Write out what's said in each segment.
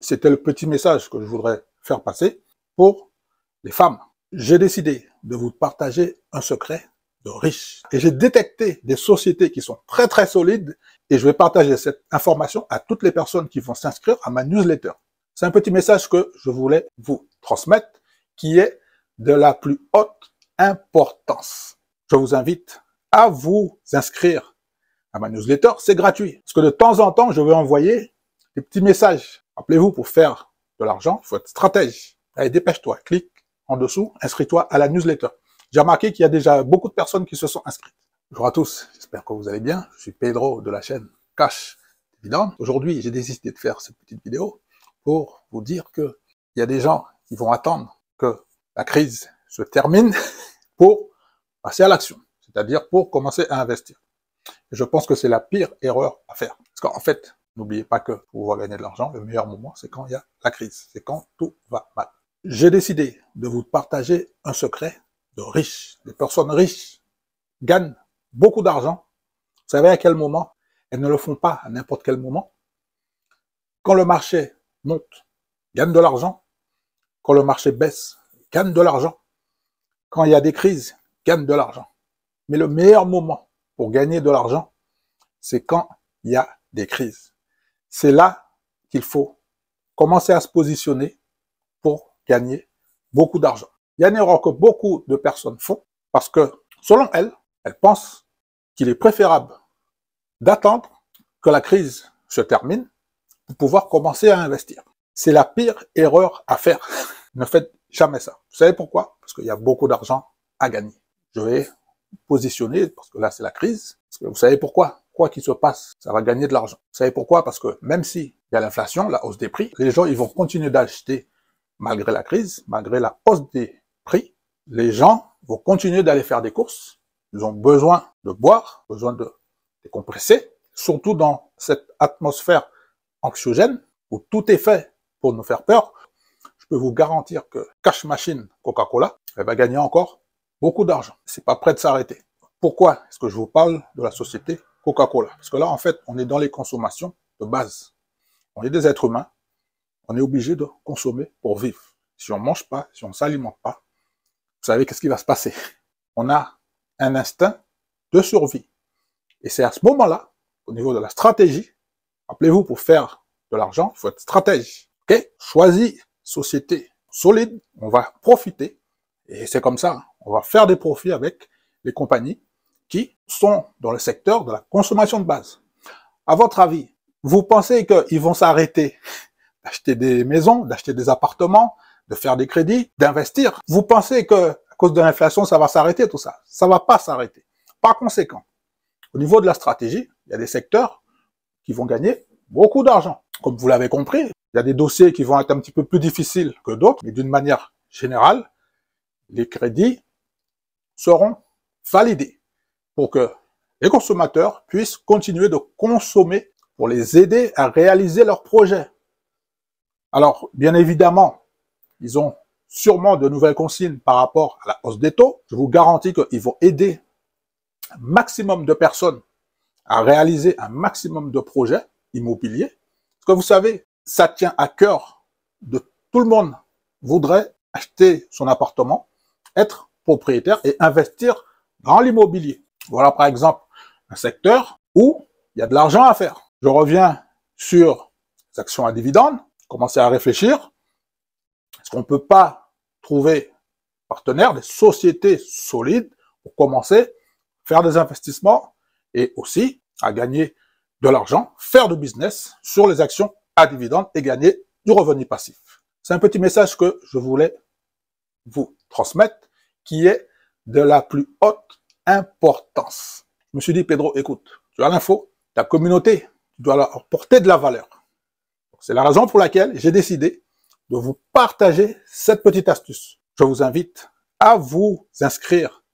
C'était le petit message que je voudrais faire passer pour les femmes. J'ai décidé de vous partager un secret de riche. Et j'ai détecté des sociétés qui sont très solides et je vais partager cette information à toutes les personnes qui vont s'inscrire à ma newsletter. C'est un petit message que je voulais vous transmettre qui est de la plus haute importance. Je vous invite à vous inscrire à ma newsletter, c'est gratuit. Parce que de temps en temps, je vais envoyer des petits messages. Rappelez-vous, pour faire de l'argent, il faut être stratège. Allez, dépêche-toi, clique en dessous, inscris-toi à la newsletter. J'ai remarqué qu'il y a déjà beaucoup de personnes qui se sont inscrites. Bonjour à tous, j'espère que vous allez bien. Je suis Pedro de la chaîne Cash Dividende. Aujourd'hui, j'ai décidé de faire cette petite vidéo pour vous dire qu'il y a des gens qui vont attendre que la crise se termine pour passer à l'action, c'est-à-dire pour commencer à investir. Et je pense que c'est la pire erreur à faire. Parce qu'en fait, n'oubliez pas que pour pouvoir gagner de l'argent, le meilleur moment, c'est quand il y a la crise, c'est quand tout va mal. J'ai décidé de vous partager un secret de riches. Les personnes riches gagnent beaucoup d'argent. Vous savez à quel moment? Elles ne le font pas à n'importe quel moment. Quand le marché monte, gagnent de l'argent. Quand le marché baisse, gagnent de l'argent. Quand il y a des crises, gagnent de l'argent. Mais le meilleur moment pour gagner de l'argent, c'est quand il y a des crises. C'est là qu'il faut commencer à se positionner pour gagner beaucoup d'argent. Il y a une erreur que beaucoup de personnes font parce que, selon elles, elles pensent qu'il est préférable d'attendre que la crise se termine pour pouvoir commencer à investir. C'est la pire erreur à faire. Ne faites jamais ça. Vous savez pourquoi? Parce qu'il y a beaucoup d'argent à gagner. Je vais positionner, parce que là c'est la crise, parce que vous savez pourquoi? Quoi qu'il se passe, ça va gagner de l'argent. Vous savez pourquoi? Parce que même s'il y a l'inflation, la hausse des prix, les gens ils vont continuer d'acheter malgré la crise, malgré la hausse des prix. Les gens vont continuer d'aller faire des courses. Ils ont besoin de boire, besoin de décompresser, surtout dans cette atmosphère anxiogène où tout est fait pour nous faire peur. Je peux vous garantir que Cash Machine Coca-Cola, elle va gagner encore beaucoup d'argent. C'est pas prêt de s'arrêter. Pourquoi est-ce que je vous parle de la société Coca-Cola? Parce que là, en fait, on est dans les consommations de base. On est des êtres humains. On est obligé de consommer pour vivre. Si on mange pas, si on s'alimente pas, vous savez qu'est-ce qui va se passer? On a un instinct de survie. Et c'est à ce moment-là, au niveau de la stratégie, rappelez-vous, pour faire de l'argent, il faut être stratège. Ok? Choisis société solide, on va profiter. Et c'est comme ça, on va faire des profits avec les compagnies qui sont dans le secteur de la consommation de base. À votre avis, vous pensez qu'ils vont s'arrêter d'acheter des maisons, d'acheter des appartements, de faire des crédits, d'investir? Vous pensez que à cause de l'inflation, ça va s'arrêter tout ça? Ça va pas s'arrêter. Par conséquent, au niveau de la stratégie, il y a des secteurs qui vont gagner beaucoup d'argent. Comme vous l'avez compris, il y a des dossiers qui vont être un petit peu plus difficiles que d'autres, mais d'une manière générale, les crédits seront validés pour que les consommateurs puissent continuer de consommer pour les aider à réaliser leurs projets. Alors, bien évidemment, ils ont sûrement de nouvelles consignes par rapport à la hausse des taux. Je vous garantis qu'ils vont aider un maximum de personnes à réaliser un maximum de projets immobiliers. Parce que vous savez, ça tient à cœur de tout le monde voudrait acheter son appartement, être propriétaire et investir dans l'immobilier. Voilà par exemple un secteur où il y a de l'argent à faire. Je reviens sur les actions à dividendes, commencer à réfléchir. Est-ce qu'on ne peut pas trouver partenaires, des sociétés solides pour commencer à faire des investissements et aussi à gagner de l'argent, faire du business sur les actions à dividendes et gagner du revenu passif. C'est un petit message que je voulais vous transmettre qui est de la plus haute importance. Je me suis dit, Pedro, écoute, tu as l'info, ta communauté, tu dois leur apporter de la valeur. C'est la raison pour laquelle j'ai décidé de vous partager cette petite astuce. Je vous invite à vous inscrire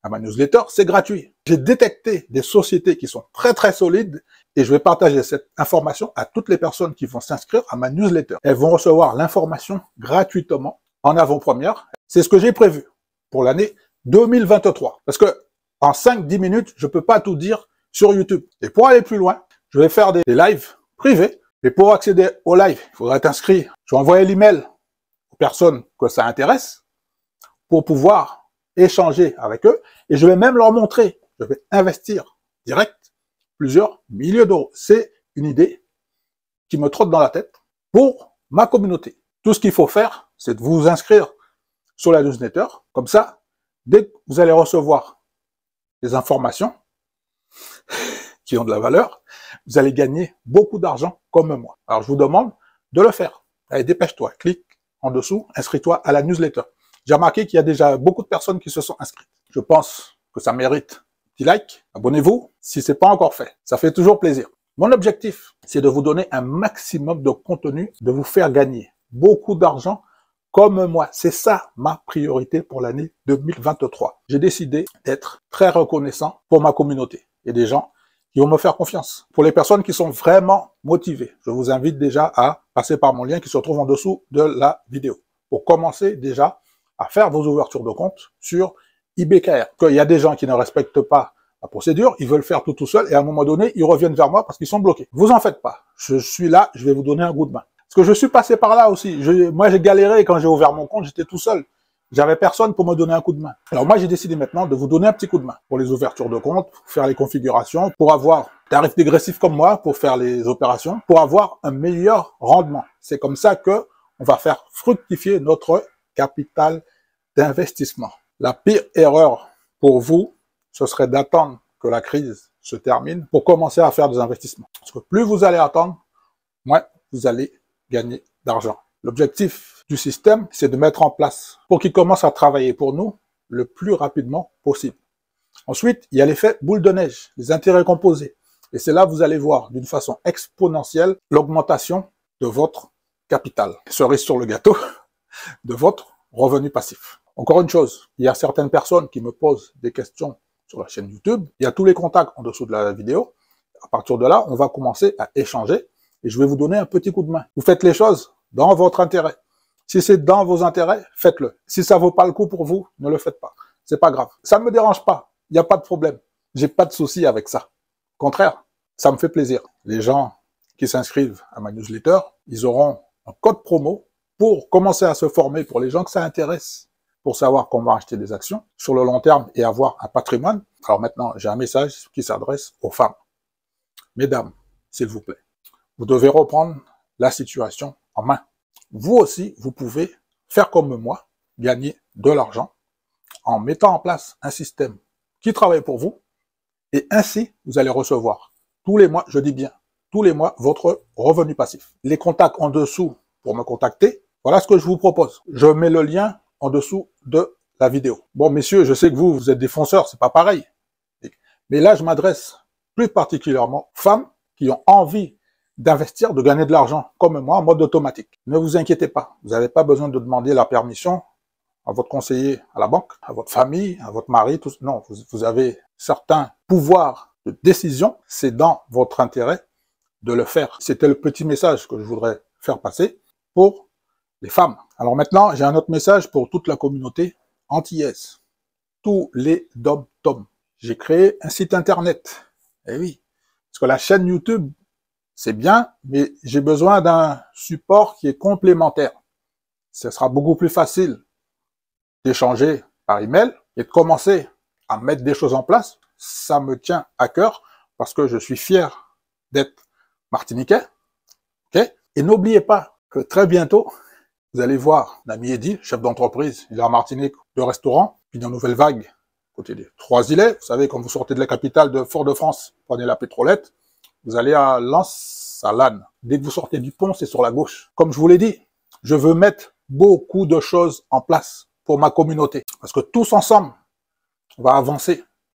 à ma newsletter, c'est gratuit. J'ai détecté des sociétés qui sont très solides et je vais partager cette information à toutes les personnes qui vont s'inscrire à ma newsletter. Elles vont recevoir l'information gratuitement en avant-première. C'est ce que j'ai prévu pour l'année 2023. Parce que en 5-10 minutes, je peux pas tout dire sur YouTube. Et pour aller plus loin, je vais faire des lives privés Mais pour accéder au live, il faudrait t'inscrire. Je vais envoyer l'email aux personnes que ça intéresse pour pouvoir échanger avec eux. Et je vais même leur montrer, je vais investir direct plusieurs milliers d'euros. C'est une idée qui me trotte dans la tête pour ma communauté. Tout ce qu'il faut faire, c'est de vous inscrire sur la newsletter. Comme ça, dès que vous allez recevoir des informations qui ont de la valeur, vous allez gagner beaucoup d'argent comme moi. Alors, je vous demande de le faire. Allez, dépêche-toi, clique en dessous, inscris-toi à la newsletter. J'ai remarqué qu'il y a déjà beaucoup de personnes qui se sont inscrites. Je pense que ça mérite un petit like. Abonnez-vous si c'est pas encore fait. Ça fait toujours plaisir. Mon objectif, c'est de vous donner un maximum de contenu, de vous faire gagner beaucoup d'argent comme moi. C'est ça ma priorité pour l'année 2023. J'ai décidé d'être très reconnaissant pour ma communauté et des gens qui vont me faire confiance. Pour les personnes qui sont vraiment motivées, je vous invite déjà à passer par mon lien qui se trouve en dessous de la vidéo pour commencer déjà à faire vos ouvertures de compte sur IBKR. Il y a des gens qui ne respectent pas la procédure, ils veulent faire tout seul et à un moment donné, ils reviennent vers moi parce qu'ils sont bloqués. Vous en faites pas. Je suis là, je vais vous donner un coup de main. Parce que je suis passé par là aussi. Moi, j'ai galéré quand j'ai ouvert mon compte, j'étais tout seul. J'avais personne pour me donner un coup de main. Alors moi, j'ai décidé maintenant de vous donner un petit coup de main pour les ouvertures de compte, pour faire les configurations, pour avoir tarif dégressif comme moi, pour faire les opérations, pour avoir un meilleur rendement. C'est comme ça que on va faire fructifier notre capital d'investissement. La pire erreur pour vous, ce serait d'attendre que la crise se termine pour commencer à faire des investissements. Parce que plus vous allez attendre, moins vous allez gagner d'argent. L'objectif du système, c'est de mettre en place pour qu'il commence à travailler pour nous le plus rapidement possible. Ensuite, il y a l'effet boule de neige, les intérêts composés. Et c'est là que vous allez voir d'une façon exponentielle l'augmentation de votre capital. Cerise sur le gâteau, de votre revenu passif. Encore une chose, il y a certaines personnes qui me posent des questions sur la chaîne YouTube. Il y a tous les contacts en dessous de la vidéo. À partir de là, on va commencer à échanger et je vais vous donner un petit coup de main. Vous faites les choses dans votre intérêt. Si c'est dans vos intérêts, faites-le. Si ça vaut pas le coup pour vous, ne le faites pas. C'est pas grave. Ça ne me dérange pas. Il n'y a pas de problème. J'ai pas de souci avec ça. Au contraire, ça me fait plaisir. Les gens qui s'inscrivent à ma newsletter, ils auront un code promo pour commencer à se former pour les gens que ça intéresse, pour savoir comment acheter des actions sur le long terme et avoir un patrimoine. Alors maintenant, j'ai un message qui s'adresse aux femmes. Mesdames, s'il vous plaît, vous devez reprendre la situation en main. Vous aussi, vous pouvez faire comme moi, gagner de l'argent en mettant en place un système qui travaille pour vous et ainsi, vous allez recevoir tous les mois, je dis bien, tous les mois, votre revenu passif. Les contacts en dessous pour me contacter, voilà ce que je vous propose. Je mets le lien en dessous de la vidéo. Bon, messieurs, je sais que vous êtes des fonceurs, c'est pas pareil. Mais là, je m'adresse plus particulièrement aux femmes qui ont envie d'investir, de gagner de l'argent, comme moi, en mode automatique. Ne vous inquiétez pas, vous n'avez pas besoin de demander la permission à votre conseiller à la banque, à votre famille, à votre mari, tout. Non, vous avez certains pouvoirs de décision, c'est dans votre intérêt de le faire. C'était le petit message que je voudrais faire passer pour les femmes. Alors maintenant, j'ai un autre message pour toute la communauté antillaise. Tous les dom-toms. J'ai créé un site internet. Eh oui, parce que la chaîne YouTube, c'est bien, mais j'ai besoin d'un support qui est complémentaire. Ce sera beaucoup plus facile d'échanger par email et de commencer à mettre des choses en place. Ça me tient à cœur parce que je suis fier d'être martiniquais. Okay? Et n'oubliez pas que très bientôt, vous allez voir l'ami Eddy, chef d'entreprise, il est en Martinique, de restaurant, puis dans Nouvelle Vague, côté des Trois-Îlets. Vous savez, quand vous sortez de la capitale de Fort-de-France, prenez la pétrolette, vous allez à Lens-Salane. Dès que vous sortez du pont, c'est sur la gauche. Comme je vous l'ai dit, je veux mettre beaucoup de choses en place pour ma communauté. Parce que tous ensemble, on va avancer.